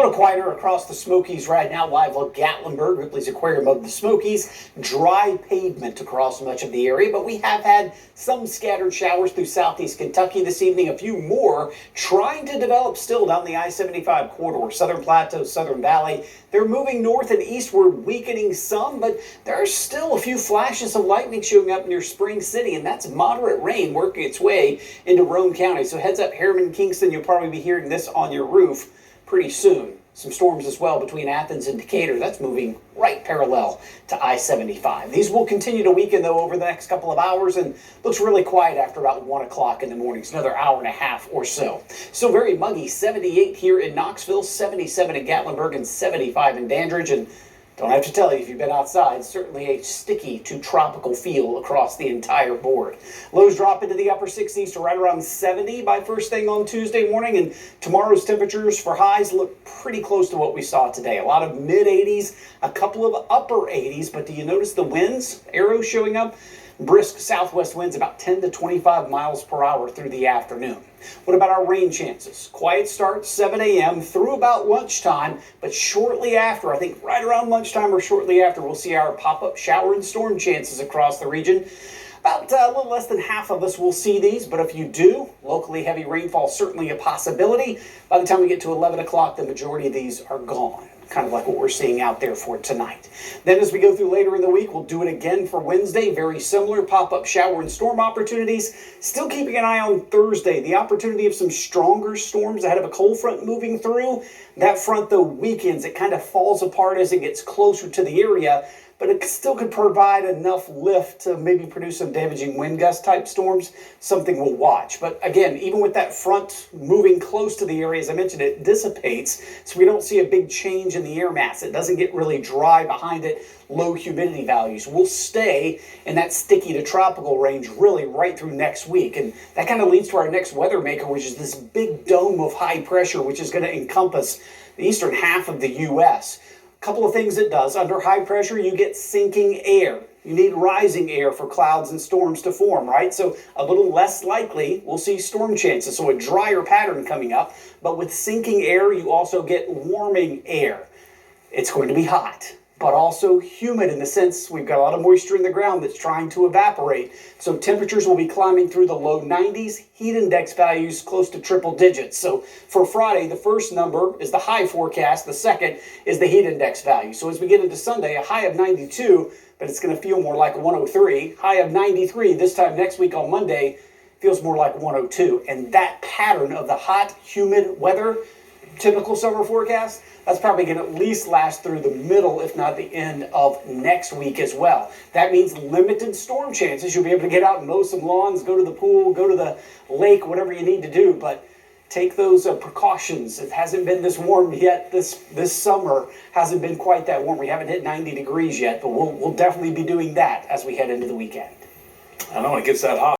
little quieter across the Smokies right now, live on Gatlinburg, Ripley's Aquarium of the Smokies. Dry pavement across much of the area, but we have had some scattered showers through southeast Kentucky this evening. A few more trying to develop still down the I-75 corridor, Southern Plateau, Southern Valley. They're moving north and eastward, weakening some, but there are still a few flashes of lightning showing up near Spring City, and that's moderate rain working its way into Roane County. So heads up, Harriman, Kingston, you'll probably be hearing this on your roof pretty soon. Some storms as well between Athens and Decatur. That's moving right parallel to I-75. These will continue to weaken, though, over the next couple of hours, and looks really quiet after about 1 o'clock in the morning. It's another hour and a half or so. Still very muggy. 78 here in Knoxville, 77 in Gatlinburg, and 75 in Dandridge. And don't have to tell you, if you've been outside, certainly a sticky to tropical feel across the entire board. Lows drop into the upper 60s to right around 70 by first thing on Tuesday morning, and tomorrow's temperatures for highs look pretty close to what we saw today. A lot of mid-80s, a couple of upper 80s, but do you notice the winds, arrows showing up? Brisk southwest winds about 10 to 25 miles per hour through the afternoon. What about our rain chances? Quiet start 7 a.m. through about lunchtime, but shortly after, I think right around lunchtime or shortly after, we'll see our pop-up shower and storm chances across the region. About a little less than half of us will see these, but if you do, locally heavy rainfall certainly a possibility. By the time we get to 11 o'clock, the majority of these are gone. Kind of like what we're seeing out there for tonight. Then as we go through later in the week, we'll do it again for Wednesday. Very similar pop-up shower and storm opportunities. Still keeping an eye on Thursday. The opportunity of some stronger storms ahead of a cold front moving through. That front, though, weakens. It kind of falls apart as it gets closer to the area, but it still could provide enough lift to maybe produce some damaging wind gust type storms, something we'll watch. But again, even with that front moving close to the area, as I mentioned, it dissipates, so we don't see a big change in the air mass. It doesn't get really dry behind it, low humidity values. We'll stay in that sticky to tropical range really right through next week, and that kind of leads to our next weather maker, which is this big dome of high pressure, which is going to encompass the eastern half of the U.S. Couple of things it does. Under high pressure, you get sinking air. You need rising air for clouds and storms to form, right? So a little less likely we'll see storm chances. So a drier pattern coming up. But with sinking air, you also get warming air. It's going to be hot, but also humid in the sense we've got a lot of moisture in the ground that's trying to evaporate. So temperatures will be climbing through the low 90s, heat index values close to triple digits. So for Friday, the first number is the high forecast, the second is the heat index value. So as we get into Sunday, a high of 92, but it's going to feel more like 103. High of 93 this time next week on Monday feels more like 102. And that pattern of the hot, humid weather, typical summer forecast, that's probably going to at least last through the middle, if not the end of next week as well. That means limited storm chances. You'll be able to get out and mow some lawns, go to the pool, go to the lake, whatever you need to do. But take those precautions. It hasn't been this warm yet. This summer hasn't been quite that warm. We haven't hit 90 degrees yet, but we'll definitely be doing that as we head into the weekend. I know it gets that hot.